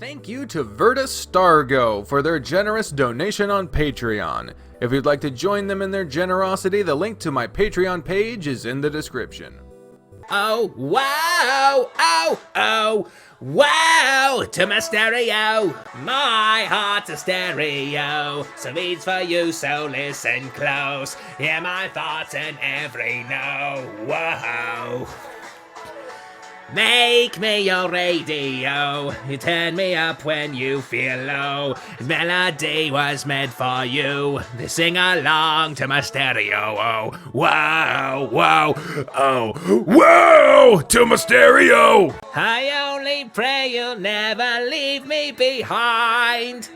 Thank you to Verta Stargo for their generous donation on Patreon. If you'd like to join them in their generosity, the link to my Patreon page is in the description. Oh, wow, oh, wow, to my stereo, my heart's a stereo, so beats for you, so listen close, hear my thoughts in every no, whoa. Make me your radio, you turn me up when you feel low, this melody was meant for you, they sing along to my stereo, oh, wow, wow, oh, wow, to my stereo. I only pray you'll never leave me behind,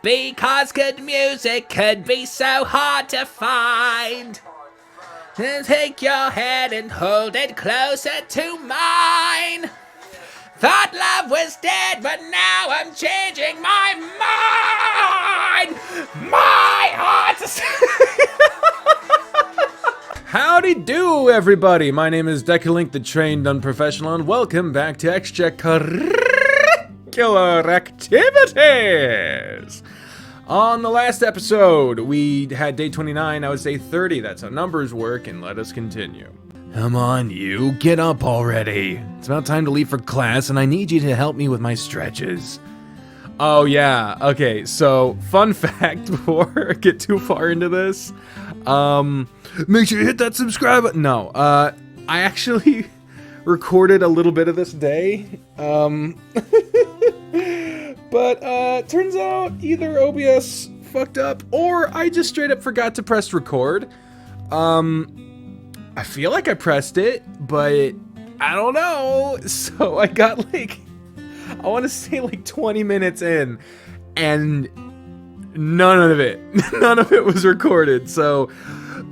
because good music could be so hard to find. Take your hand and hold it closer to mine. Thought love was dead, but now I'm changing my mind. My heart's Howdy do, everybody! My name is Decalink, the trained unprofessional, and welcome back to Extracurricular Activities! On the last episode, we had day 29, I would say 30, that's how numbers work, and let us continue. Come on, you, get up already. It's about time to leave for class, and I need you to help me with my stretches. Oh yeah, okay, so, fun fact before I get too far into this, make sure you hit that subscribe button. No, I actually recorded a little bit of this day, but, turns out either OBS fucked up, or I just straight up forgot to press record. I feel like I pressed it, but I don't know, so I got like, I want to say like 20 minutes in, and none of it was recorded, so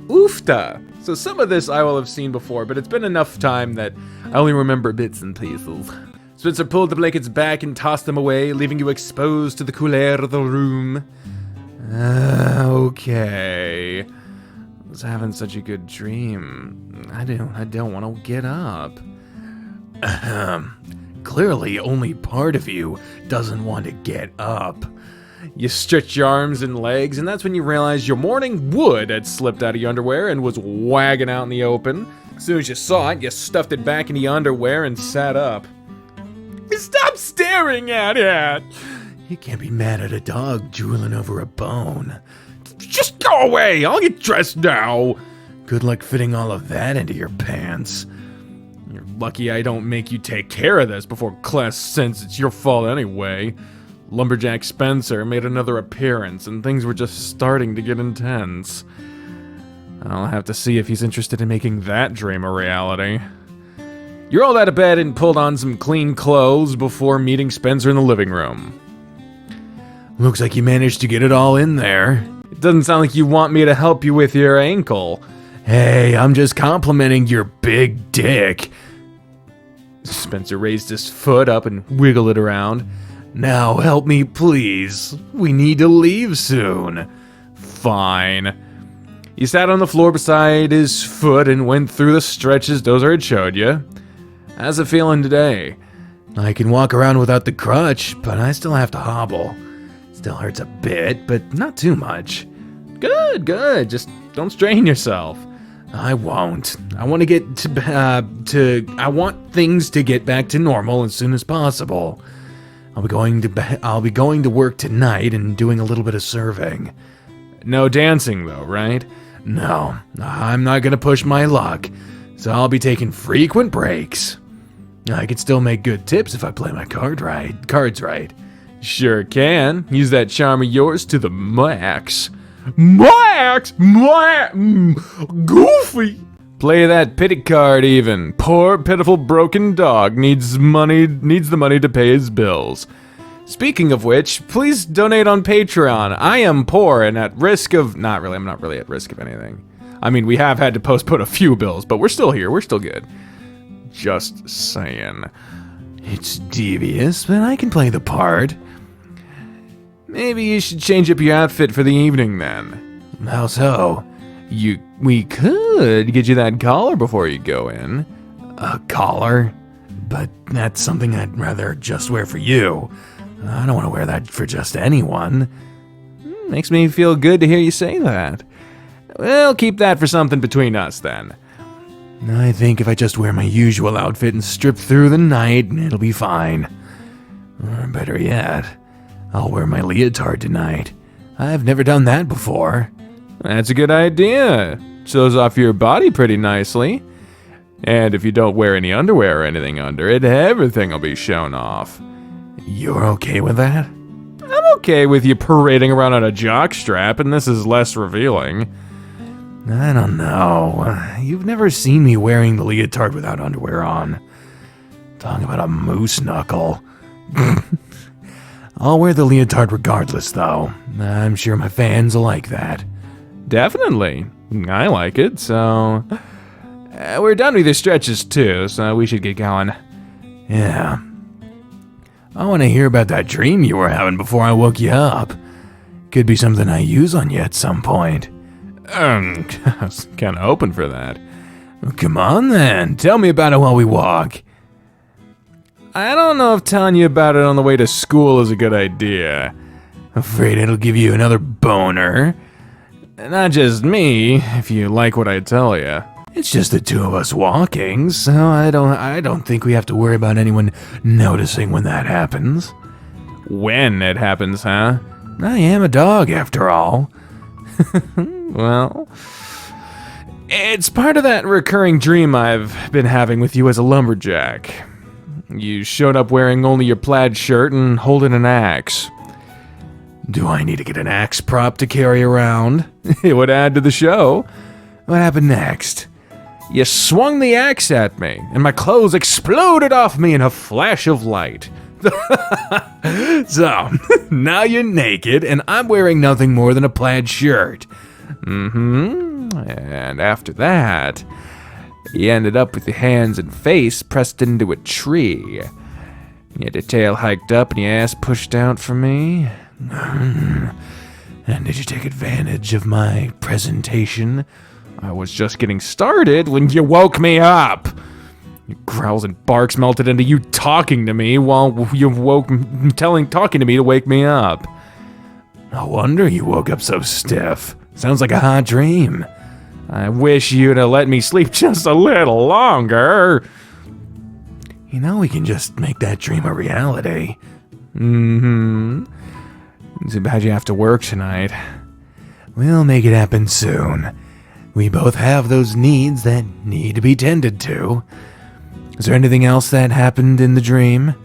oofta. So some of this I will have seen before, but it's been enough time that I only remember bits and pieces. Spencer pulled the blankets back and tossed them away, leaving you exposed to the cool air of the room. Okay. I was having such a good dream. I don't want to get up. Clearly, only part of you doesn't want to get up. You stretch your arms and legs, and that's when you realize your morning wood had slipped out of your underwear and was wagging out in the open. As soon as you saw it, you stuffed it back into your underwear and sat up. Stop staring at it! You can't be mad at a dog drooling over a bone. Just go away! I'll get dressed now! Good luck fitting all of that into your pants. You're lucky I don't make you take care of this before class, since it's your fault anyway. Lumberjack Spencer made another appearance, and things were just starting to get intense. I'll have to see if he's interested in making that dream a reality. You rolled out of bed and pulled on some clean clothes before meeting Spencer in the living room. Looks like you managed to get it all in there. It doesn't sound like you want me to help you with your ankle. Hey, I'm just complimenting your big dick. Spencer raised his foot up and wiggled it around. Now help me, please. We need to leave soon. Fine. He sat on the floor beside his foot and went through the stretches Dozer had showed you. How's it feeling today? I can walk around without the crutch, but I still have to hobble. Still hurts a bit, but not too much. Good, good. Just don't strain yourself. I won't. I want to get I want things to get back to normal as soon as possible. I'll be going to work tonight and doing a little bit of serving. No dancing though, right? No, I'm not gonna push my luck, so I'll be taking frequent breaks. I can still make good tips if I play my cards right. Sure can. Use that charm of yours to the max. Max? Goofy! Play that pity card even. Poor, pitiful, broken dog needs the money to pay his bills. Speaking of which, please donate on Patreon. I am poor and at risk of... I'm not really at risk of anything. I mean, we have had to postpone a few bills, but we're still here. We're still good. Just saying. It's devious, but I can play the part. Maybe you should change up your outfit for the evening then. How so? We could get you that collar before you go in. A collar? But that's something I'd rather just wear for you. I don't want to wear that for just anyone. Makes me feel good to hear you say that. We'll keep that for something between us, then. I think if I just wear my usual outfit and strip through the night, it'll be fine. Or better yet, I'll wear my leotard tonight. I've never done that before. That's a good idea. Shows off your body pretty nicely. And if you don't wear any underwear or anything under it, everything will be shown off. You're okay with that? I'm okay with you parading around on a jockstrap, and this is less revealing. I don't know. You've never seen me wearing the leotard without underwear on. Talking about a moose knuckle. I'll wear the leotard regardless, though. I'm sure my fans will like that. Definitely. I like it, so... we're done with your stretches, too, so we should get going. Yeah. I want to hear about that dream you were having before I woke you up. Could be something I use on you at some point. I was kind of hoping for that. Well, come on, then. Tell me about it while we walk. I don't know if telling you about it on the way to school is a good idea. Afraid it'll give you another boner. Not just me, if you like what I tell you. It's just the two of us walking, so I don't think we have to worry about anyone noticing when that happens. When it happens, huh? I am a dog, after all. Well, it's part of that recurring dream I've been having with you as a lumberjack. You showed up wearing only your plaid shirt and holding an axe. Do I need to get an axe prop to carry around? It would add to the show. What happened next? You swung the axe at me, and my clothes exploded off me in a flash of light. So, now you're naked, and I'm wearing nothing more than a plaid shirt. And after that, you ended up with your hands and face pressed into a tree. You had your tail hiked up and your ass pushed out for me. And did you take advantage of my presentation? I was just getting started when you woke me up. Your growls and barks melted into you talking to me while you talking to me to wake me up. No wonder you woke up so stiff. Sounds like a hot dream. I wish you'd have let me sleep just a little longer. You know, we can just make that dream a reality. Too bad you have to work tonight. We'll make it happen soon. We both have those needs that need to be tended to. Is there anything else that happened in the dream?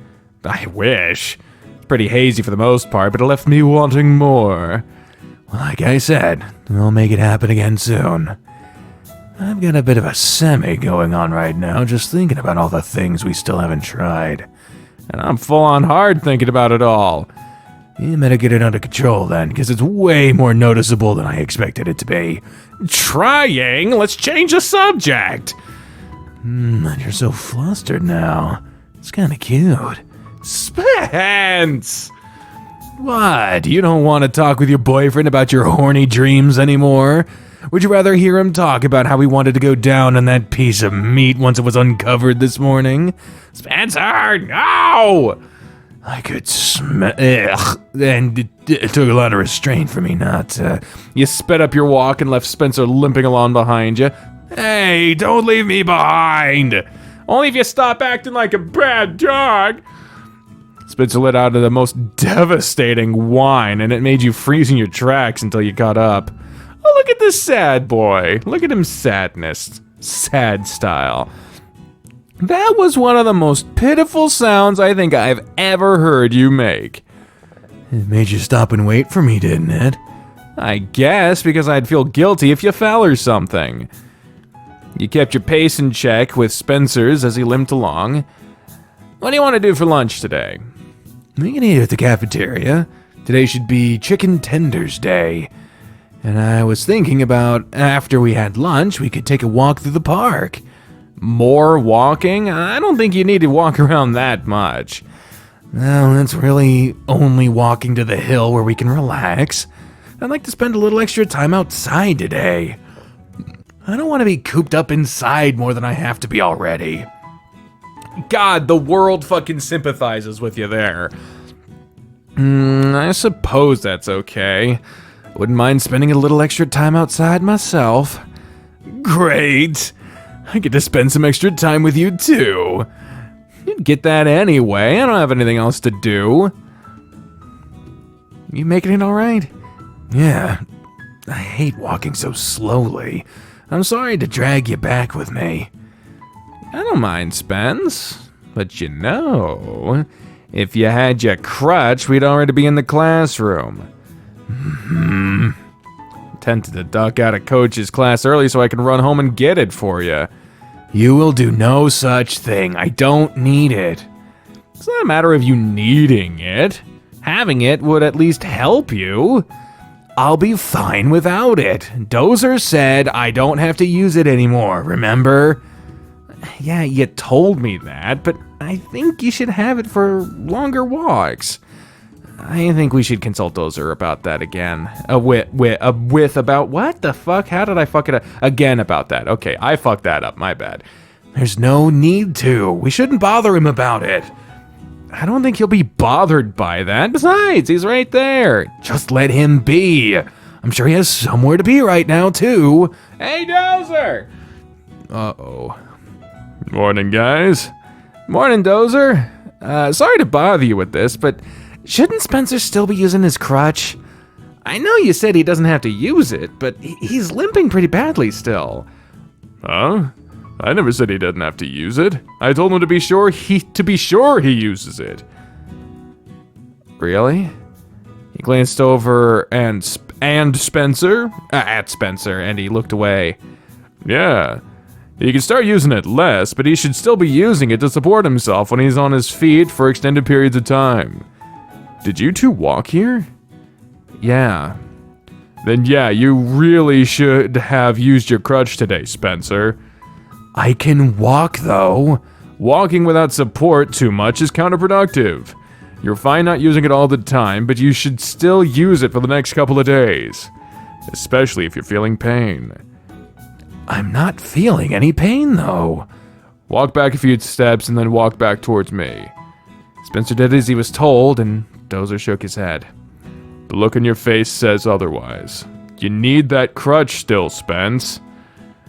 I wish. It's pretty hazy for the most part, but it left me wanting more. Well, like I said, we'll make it happen again soon. I've got a bit of a semi going on right now, just thinking about all the things we still haven't tried. And I'm full on hard thinking about it all. You better get it under control then, because it's way more noticeable than I expected it to be. Trying? Let's change the subject! You're so flustered now. It's kinda cute. Spence! What? You don't want to talk with your boyfriend about your horny dreams anymore? Would you rather hear him talk about how he wanted to go down on that piece of meat once it was uncovered this morning? Spencer, no! I could smell... And it took a lot of restraint for me not to... You sped up your walk and left Spencer limping along behind you. Hey, don't leave me behind! Only if you stop acting like a bad dog! Spencer let out the most devastating whine, and it made you freeze in your tracks until you caught up. Oh, look at this sad boy. Look at him sadness. Sad style. That was one of the most pitiful sounds I think I've ever heard you make. It made you stop and wait for me, didn't it? I guess, because I'd feel guilty if you fell or something. You kept your pace in check with Spencer's as he limped along. What do you want to do for lunch today? We can eat at the cafeteria. Today should be Chicken Tenders Day. And I was thinking about after we had lunch, we could take a walk through the park. More walking? I don't think you need to walk around that much. No, that's really only walking to the hill where we can relax. I'd like to spend a little extra time outside today. I don't want to be cooped up inside more than I have to be already. God, the world fucking sympathizes with you there. I suppose that's okay. Wouldn't mind spending a little extra time outside myself. Great! I get to spend some extra time with you too. You'd get that anyway, I don't have anything else to do. You making it alright? Yeah. I hate walking so slowly. I'm sorry to drag you back with me. I don't mind, Spence. But you know, if you had your crutch, we'd already be in the classroom. Tempted to duck out of Coach's class early so I can run home and get it for you. You will do no such thing. I don't need it. It's not a matter of you needing it. Having it would at least help you. I'll be fine without it. Dozer said I don't have to use it anymore, remember? Yeah, you told me that, but I think you should have it for longer walks. I think we should consult Dozer about that again. With about what the fuck? How did I fuck it up? Again about that. Okay, I fucked that up, my bad. There's no need to. We shouldn't bother him about it. I don't think he'll be bothered by that. Besides, he's right there. Just let him be. I'm sure he has somewhere to be right now, too. Hey, Dozer! Uh-oh. Morning, guys. Morning, Dozer. Sorry to bother you with this, but shouldn't Spencer still be using his crutch? I know you said he doesn't have to use it, but he's limping pretty badly still. Huh? I never said he doesn't have to use it. I told him to be sure he uses it. Really? He glanced over and Spencer, at Spencer, and he looked away. Yeah. He can start using it less, but he should still be using it to support himself when he's on his feet for extended periods of time. Did you two walk here? Yeah. Then yeah, you really should have used your crutch today, Spencer. I can walk, though. Walking without support too much is counterproductive. You're fine not using it all the time, but you should still use it for the next couple of days. Especially if you're feeling pain. I'm not feeling any pain, though. Walk back a few steps and then walk back towards me. Spencer did as he was told, and Dozer shook his head. The look in your face says otherwise. You need that crutch still, Spence.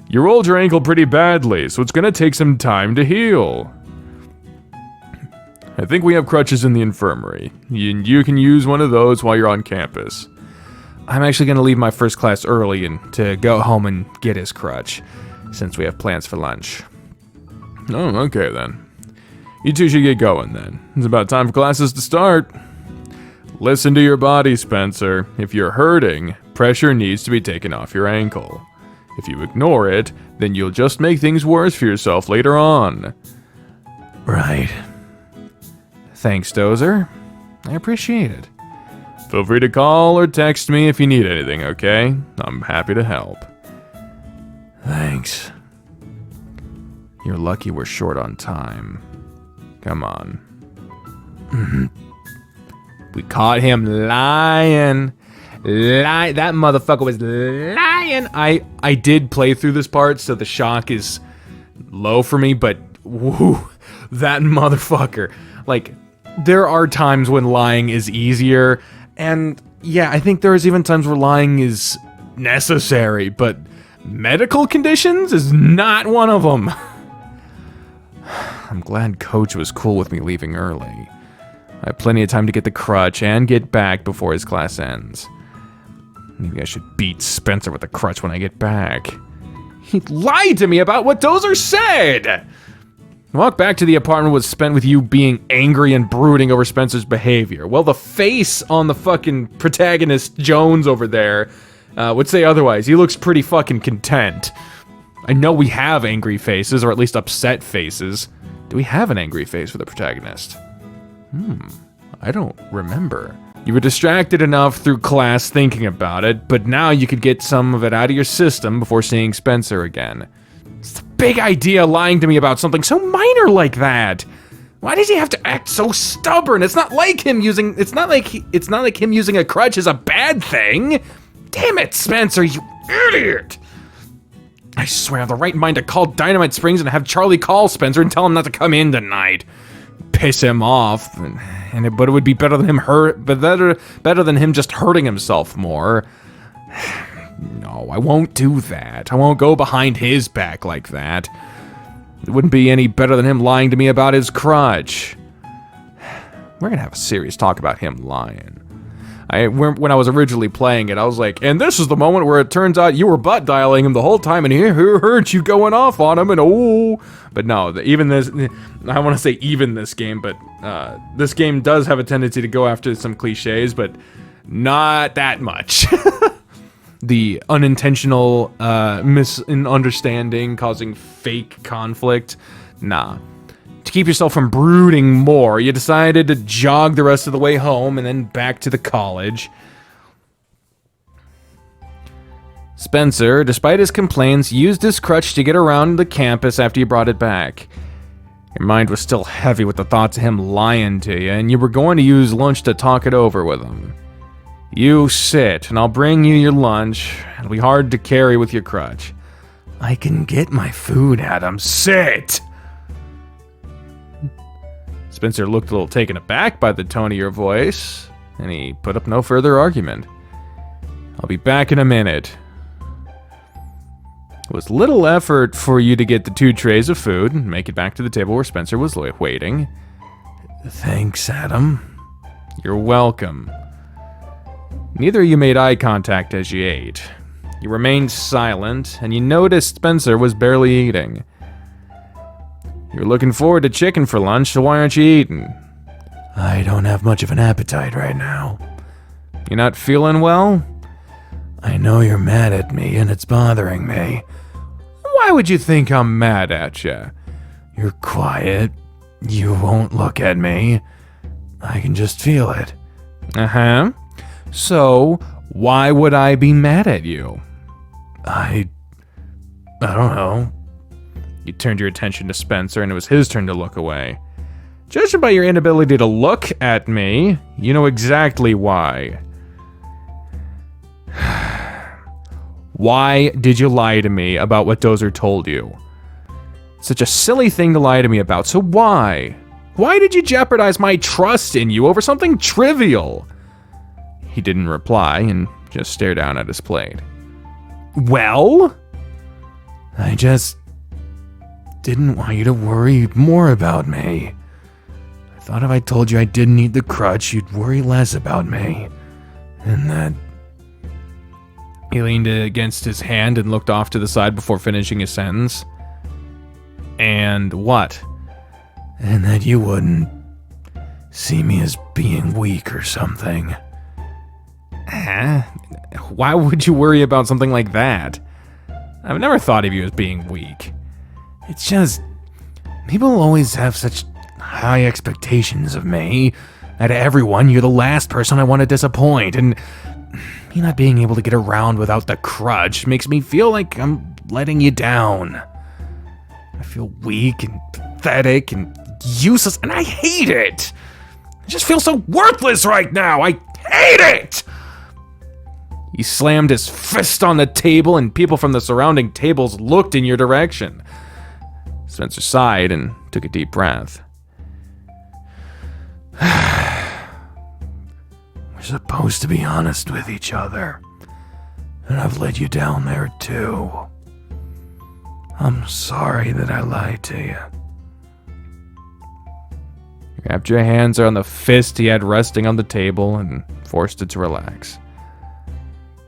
You rolled your ankle pretty badly, so it's gonna take some time to heal. I think we have crutches in the infirmary. You can use one of those while you're on campus. I'm actually gonna leave my first class early and to go home and get his crutch, since we have plans for lunch. Oh, okay then. You two should get going then. It's about time for classes to start. Listen to your body, Spencer. If you're hurting, pressure needs to be taken off your ankle. If you ignore it, then you'll just make things worse for yourself later on. Right. Thanks, Dozer. I appreciate it. Feel free to call or text me if you need anything, okay? I'm happy to help. Thanks. You're lucky we're short on time. Come on. We caught him lying. That motherfucker was lying. I did play through this part, so the shock is low for me, but whoo, that motherfucker. Like, there are times when lying is easier, and yeah, I think there's even times where lying is necessary, but medical conditions is not one of them. I'm glad Coach was cool with me leaving early. I have plenty of time to get the crutch and get back before his class ends. Maybe I should beat Spencer with the crutch when I get back. He lied to me about what Dozer said! Walk back to the apartment was spent with you being angry and brooding over Spencer's behavior. Well, the face on the fucking protagonist, Jones, over there, would say otherwise. He looks pretty fucking content. I know we have angry faces, or at least upset faces. Do we have an angry face for the protagonist? I don't remember. You were distracted enough through class thinking about it, but now you could get some of it out of your system before seeing Spencer again. It's a big idea lying to me about something so minor like that. Why does he have to act so stubborn? It's not like him using a crutch is a bad thing. Damn it, Spencer, you idiot! I swear I have the right mind to call Dynamite Springs and have Charlie call Spencer and tell him not to come in tonight. Piss him off. but it would be better than him just hurting himself more. No, I won't do that. I won't go behind his back like that. It wouldn't be any better than him lying to me about his crutch. We're gonna have a serious talk about him lying. When I was originally playing it, I was like, and this is the moment where it turns out you were butt dialing him the whole time, and he heard you going off on him, and oh. But no, I want to say even this game, but this game does have a tendency to go after some cliches, but not that much. The unintentional misunderstanding causing fake conflict, nah. To keep yourself from brooding more, you decided to jog the rest of the way home and then back to the college. Spencer, despite his complaints, used his crutch to get around the campus after you brought it back. Your mind was still heavy with the thoughts of him lying to you, and you were going to use lunch to talk it over with him. You sit, and I'll bring you your lunch. It'll be hard to carry with your crutch. I can get my food, Adam. Sit! Spencer looked a little taken aback by the tone of your voice, and he put up no further argument. I'll be back in a minute. It was little effort for you to get the 2 trays of food and make it back to the table where Spencer was waiting. Thanks, Adam. You're welcome. Neither of you made eye contact as you ate. You remained silent, and you noticed Spencer was barely eating. You're looking forward to chicken for lunch, so why aren't you eating? I don't have much of an appetite right now. You're not feeling well? I know you're mad at me, and it's bothering me. Why would you think I'm mad at you? You're quiet. You won't look at me. I can just feel it. Uh-huh. So, why would I be mad at you? I don't know. You turned your attention to Spencer, and it was his turn to look away. Judging by your inability to look at me, you know exactly why. Why did you lie to me about what Dozer told you? Such a silly thing to lie to me about, so why? Why did you jeopardize my trust in you over something trivial? He didn't reply and just stared down at his plate. Well? I just didn't want you to worry more about me. I thought if I told you I didn't need the crutch, you'd worry less about me. And that... He leaned against his hand and looked off to the side before finishing his sentence. And what? And that you wouldn't see me as being weak or something. Why would you worry about something like that? I've never thought of you as being weak. It's just, people always have such high expectations of me. Out of everyone, you're the last person I want to disappoint, and me not being able to get around without the crutch makes me feel like I'm letting you down. I feel weak and pathetic and useless, and I hate it! I just feel so worthless right now! I hate it! He slammed his fist on the table, and people from the surrounding tables looked in your direction. Spencer sighed and took a deep breath. We're supposed to be honest with each other, and I've let you down there too. I'm sorry that I lied to you. You wrapped your hands around the fist he had resting on the table and forced it to relax.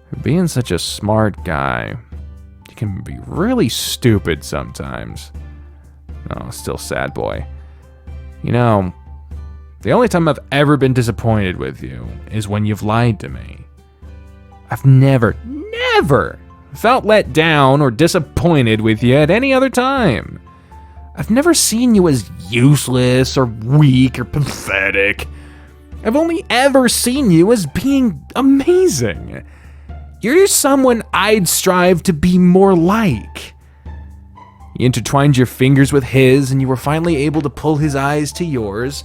For being such a smart guy, you can be really stupid sometimes. Oh, still sad boy. You know, the only time I've ever been disappointed with you is when you've lied to me. I've never felt let down or disappointed with you at any other time. I've never seen you as useless or weak or pathetic. I've only ever seen you as being amazing. You're someone I'd strive to be more like. You intertwined your fingers with his, and you were finally able to pull his eyes to yours.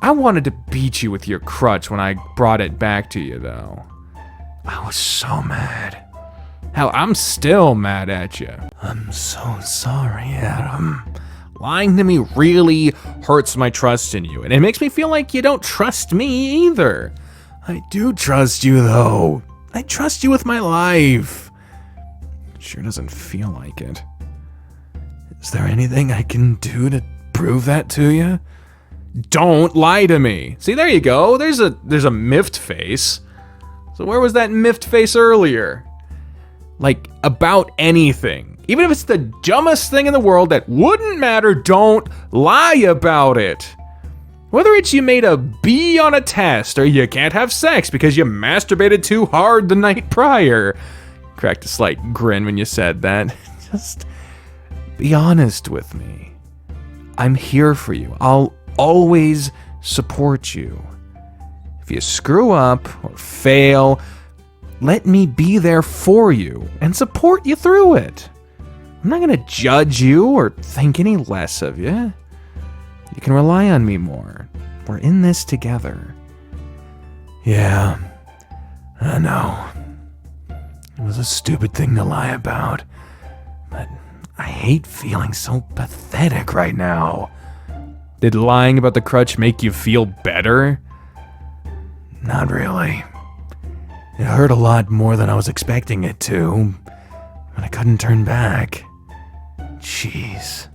I wanted to beat you with your crutch when I brought it back to you, though. I was so mad. Hell, I'm still mad at you. I'm so sorry, Adam. Lying to me really hurts my trust in you, and it makes me feel like you don't trust me either. I do trust you, though. I trust you with my life. It sure doesn't feel like it. Is there anything I can do to prove that to you? Don't lie to me. See, there you go. There's a miffed face. So where was that miffed face earlier? Like, about anything. Even if it's the dumbest thing in the world that wouldn't matter, don't lie about it. Whether it's you made a B on a test, or you can't have sex because you masturbated too hard the night prior. Cracked a slight grin when you said that. Just be honest with me. I'm here for you. I'll always support you. If you screw up or fail, let me be there for you and support you through it. I'm not going to judge you or think any less of you. You can rely on me more. We're in this together. Yeah, I know. It was a stupid thing to lie about, but I hate feeling so pathetic right now. Did lying about the crutch make you feel better? Not really. It hurt a lot more than I was expecting it to, but I couldn't turn back. Jeez.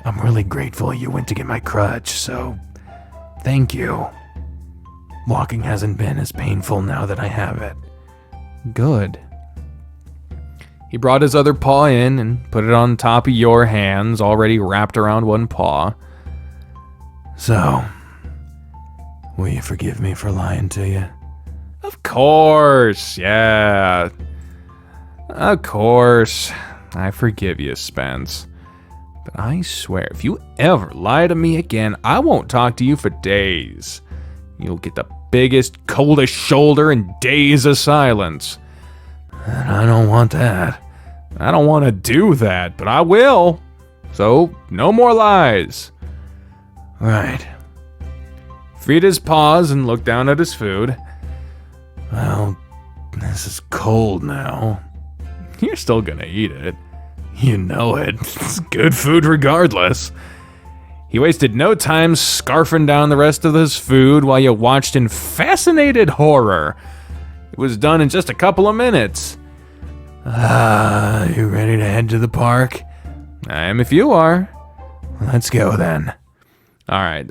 I'm really grateful you went to get my crutch, so thank you. Walking hasn't been as painful now that I have it. Good. He brought his other paw in and put it on top of your hands, already wrapped around one paw. So, will you forgive me for lying to you? Of course, yeah. Of course. I forgive you, Spence. But I swear, if you ever lie to me again, I won't talk to you for days. You'll get the biggest, coldest shoulder and days of silence. And I don't want that. I don't want to do that, but I will. So, no more lies. Right. Freed his paws and looked down at his food. Well, this is cold now. You're still gonna eat it. You know it. It's good food regardless. He wasted no time scarfing down the rest of his food while you watched in fascinated horror. It was done in just a couple of minutes. You ready to head to the park? I am if you are. Let's go then. All right.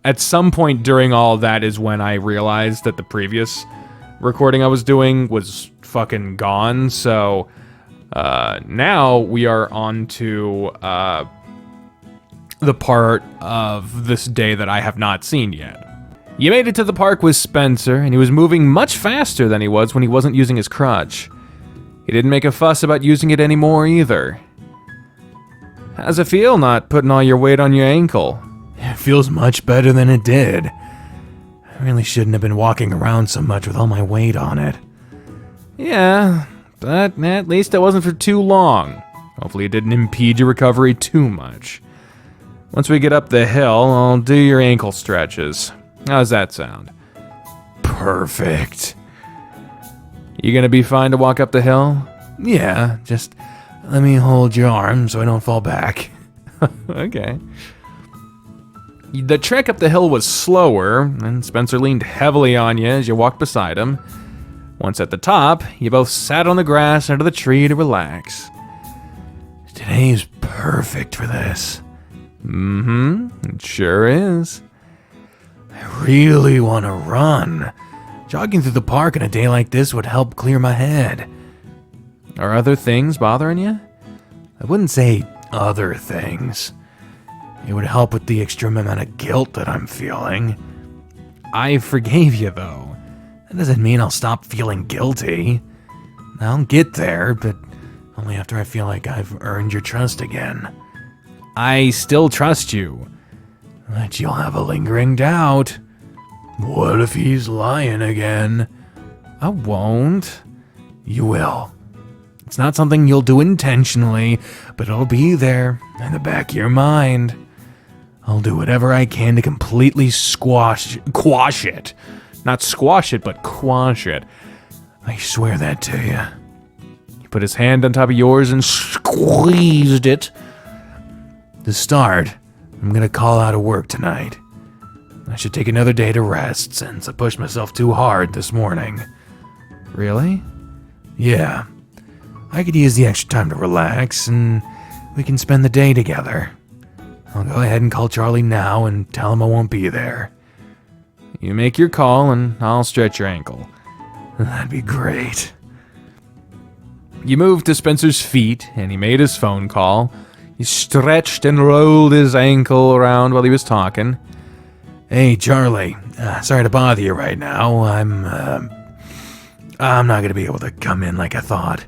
At some point during all that is when I realized that the previous recording I was doing was fucking gone. So now we are on to the part of this day that I have not seen yet. You made it to the park with Spencer, and he was moving much faster than he was when he wasn't using his crutch. He didn't make a fuss about using it anymore either. How's it feel not putting all your weight on your ankle? It feels much better than it did. I really shouldn't have been walking around so much with all my weight on it. Yeah, but at least it wasn't for too long. Hopefully it didn't impede your recovery too much. Once we get up the hill, I'll do your ankle stretches. How's that sound? Perfect. You gonna be fine to walk up the hill? Yeah, just let me hold your arm so I don't fall back. Okay. The trek up the hill was slower, and Spencer leaned heavily on you as you walked beside him. Once at the top, you both sat on the grass under the tree to relax. Today's perfect for this. It sure is. I really want to run. Jogging through the park on a day like this would help clear my head. Are other things bothering you? I wouldn't say other things. It would help with the extreme amount of guilt that I'm feeling. I forgave you, though. That doesn't mean I'll stop feeling guilty. I'll get there, but only after I feel like I've earned your trust again. I still trust you. But you'll have a lingering doubt. What if he's lying again? I won't. You will. It's not something you'll do intentionally, but it'll be there in the back of your mind. I'll do whatever I can to completely quash it. Not squash it, but quash it. I swear that to you. He put his hand on top of yours and squeezed it. To start, I'm gonna call out of work tonight. I should take another day to rest since I pushed myself too hard this morning. Really? Yeah. I could use the extra time to relax, and we can spend the day together. I'll go ahead and call Charlie now and tell him I won't be there. You make your call, and I'll stretch your ankle. That'd be great. You moved to Spencer's feet, and he made his phone call. He stretched and rolled his ankle around while he was talking. Hey, Charlie. Sorry to bother you right now. I'm not gonna be able to come in like I thought.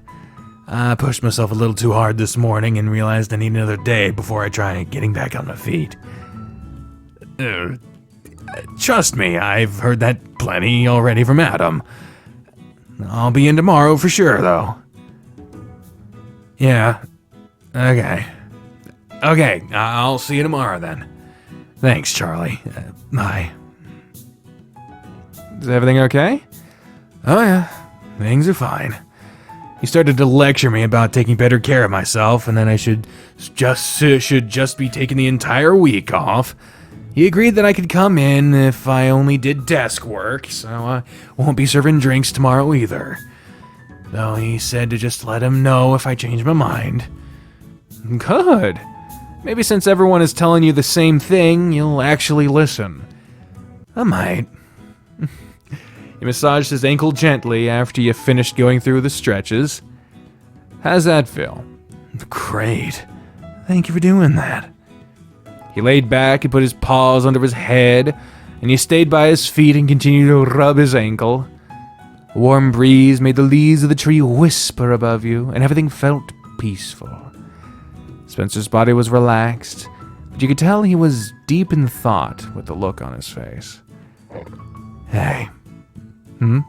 I pushed myself a little too hard this morning and realized I need another day before I try getting back on my feet. Trust me, I've heard that plenty already from Adam. I'll be in tomorrow for sure, though. Yeah. Okay. Okay, I'll see you tomorrow then. Thanks, Charlie. Bye. Is everything okay? Oh yeah, things are fine. He started to lecture me about taking better care of myself, and then I should just be taking the entire week off. He agreed that I could come in if I only did desk work, so I won't be serving drinks tomorrow either. Though he said to just let him know if I change my mind. Good. Maybe since everyone is telling you the same thing, you'll actually listen. I might. He massaged his ankle gently after you finished going through the stretches. How's that feel? Great. Thank you for doing that. He laid back and put his paws under his head, and he stayed by his feet and continued to rub his ankle. A warm breeze made the leaves of the tree whisper above you, and everything felt peaceful. Spencer's body was relaxed, but you could tell he was deep in thought with the look on his face. Hey. Come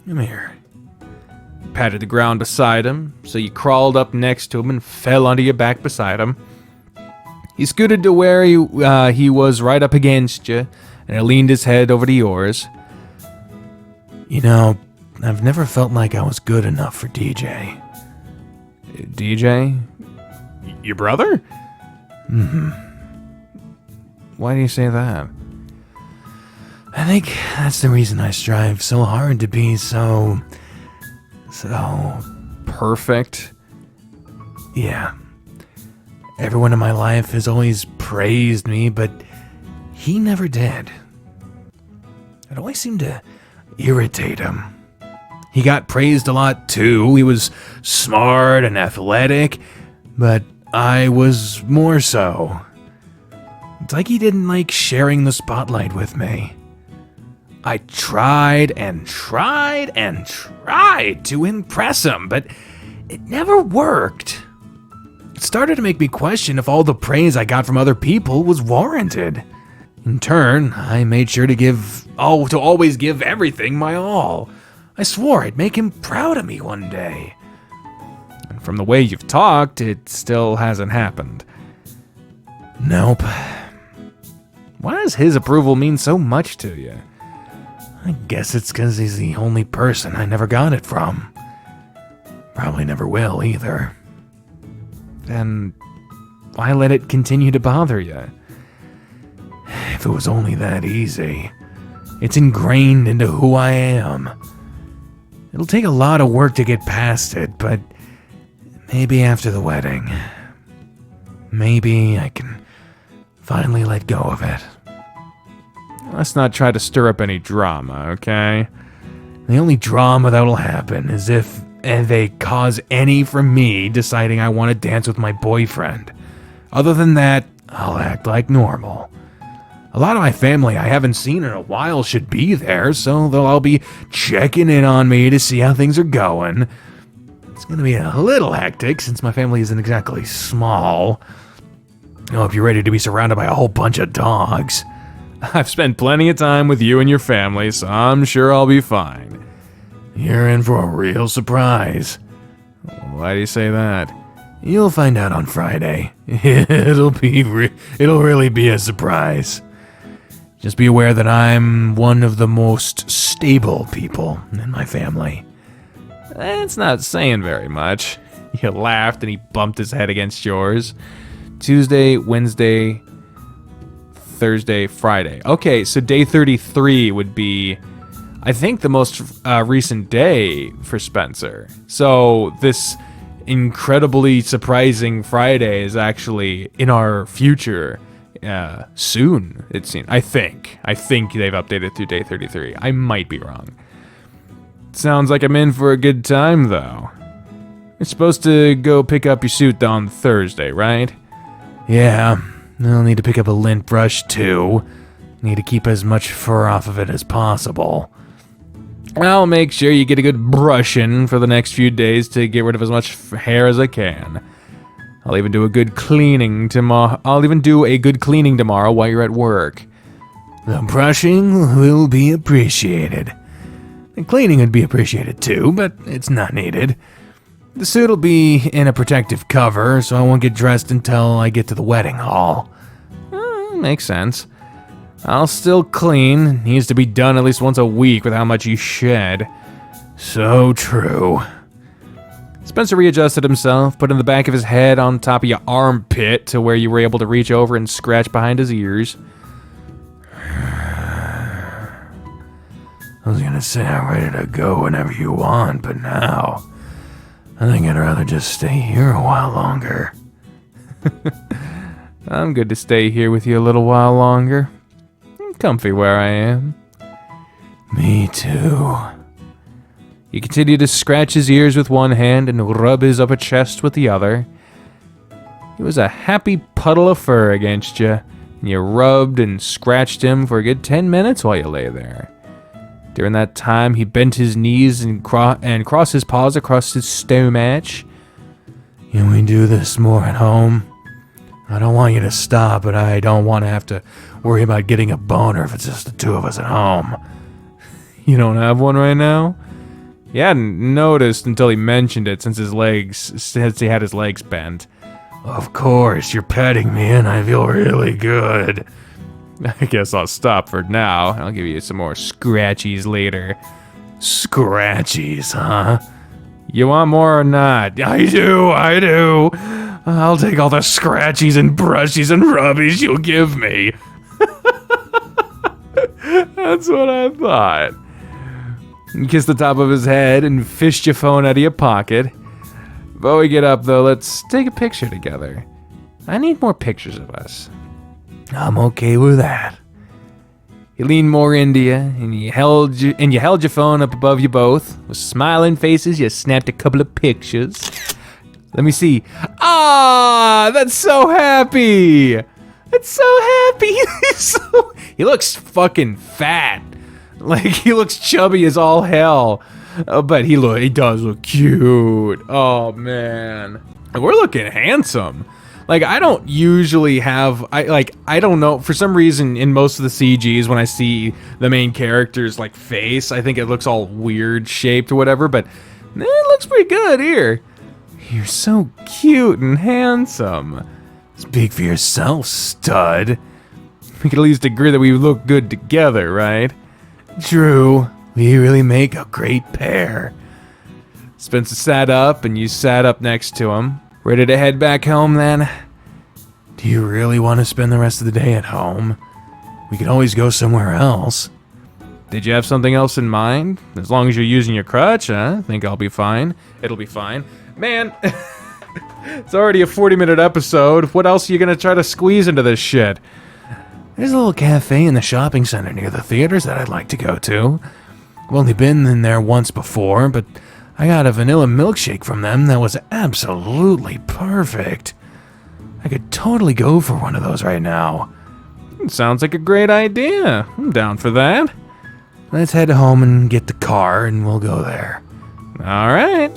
here. You patted the ground beside him, so you crawled up next to him and fell onto your back beside him. He scooted to where he was right up against you, and leaned his head over to yours. You know, I've never felt like I was good enough for DJ. DJ? Your brother? Why do you say that? I think that's the reason I strive so hard to be so perfect. Yeah. Everyone in my life has always praised me, but he never did. It always seemed to irritate him. He got praised a lot too. He was smart and athletic, but I was more so. It's like he didn't like sharing the spotlight with me. I tried and tried and tried to impress him, but it never worked. It started to make me question if all the praise I got from other people was warranted. In turn, I made sure to always give everything my all. I swore I'd make him proud of me one day. And from the way you've talked, it still hasn't happened. Nope. Why does his approval mean so much to you? I guess it's because he's the only person I never got it from. Probably never will either. Then why let it continue to bother you? If it was only that easy. It's ingrained into who I am. It'll take a lot of work to get past it, but maybe after the wedding. Maybe I can finally let go of it. Let's not try to stir up any drama, okay? The only drama that'll happen is if they cause any from me deciding I want to dance with my boyfriend. Other than that, I'll act like normal. A lot of my family I haven't seen in a while should be there, so they'll all be checking in on me to see how things are going. It's gonna be a little hectic since my family isn't exactly small. I hope you're ready to be surrounded by a whole bunch of dogs. I've spent plenty of time with you and your family, so I'm sure I'll be fine. You're in for a real surprise. Why do you say that? You'll find out on Friday. It'll really be a surprise. Just be aware that I'm one of the most stable people in my family. That's not saying very much. He laughed and he bumped his head against yours. Tuesday, Wednesday, Thursday, Friday. Okay, so day 33 would be, I think, the most recent day for Spencer. So this incredibly surprising Friday is actually in our future soon, it seems. I think they've updated through day 33. I might be wrong. Sounds like I'm in for a good time, though. You're supposed to go pick up your suit on Thursday, right? Yeah, I'll need to pick up a lint brush, too. Need to keep as much fur off of it as possible. I'll make sure you get a good brushing for the next few days to get rid of as much hair as I can. I'll even do a good cleaning tomorrow. While you're at work. The brushing will be appreciated. The cleaning would be appreciated too, but it's not needed. The suit will be in a protective cover, so I won't get dressed until I get to the wedding hall. Makes sense. I'll still clean. Needs to be done at least once a week with how much you shed. So true. Spencer readjusted himself, putting the back of his head on top of your armpit to where you were able to reach over and scratch behind his ears. I was gonna say I'm ready to go whenever you want, but now I think I'd rather just stay here a while longer. I'm good to stay here with you a little while longer. I'm comfy where I am. Me too. You continue to scratch his ears with one hand and rub his upper chest with the other. He was a happy puddle of fur against you, and you rubbed and scratched him for a good 10 minutes while you lay there. During that time, he bent his knees and crossed his paws across his stomach. Can we do this more at home? I don't want you to stop, but I don't want to have to worry about getting a boner if it's just the two of us at home. You don't have one right now? He hadn't noticed until he mentioned it since he had his legs bent. Of course, you're petting me and I feel really good. I guess I'll stop for now. I'll give you some more scratchies later. Scratchies, huh? You want more or not? I do. I'll take all the scratchies and brushies and rubbies you'll give me. That's what I thought. You kissed the top of his head and fished your phone out of your pocket. Before we get up, though, let's take a picture together. I need more pictures of us. I'm okay with that. He leaned more into you, and you held your phone up above you both. With smiling faces, you snapped a couple of pictures. Let me see. Ah, that's so happy. That's so happy. He looks fucking fat. Like, he looks chubby as all hell. But he does look cute. Oh, man. And we're looking handsome. Like, I don't usually have... I don't know. For some reason, in most of the CGs, when I see the main character's, like, face, I think it looks all weird shaped or whatever. But it looks pretty good here. You're so cute and handsome. Speak for yourself, stud. We could at least agree that we look good together, right? True. We really make a great pair. Spencer sat up, and you sat up next to him. Ready to head back home, then? Do you really want to spend the rest of the day at home? We could always go somewhere else. Did you have something else in mind? As long as you're using your crutch, I think I'll be fine. It'll be fine. Man, it's already a 40-minute episode. What else are you going to try to squeeze into this shit? There's a little cafe in the shopping center near the theaters that I'd like to go to. I've only been in there once before, but I got a vanilla milkshake from them that was absolutely perfect. I could totally go for one of those right now. Sounds like a great idea. I'm down for that. Let's head home and get the car, and we'll go there. All right.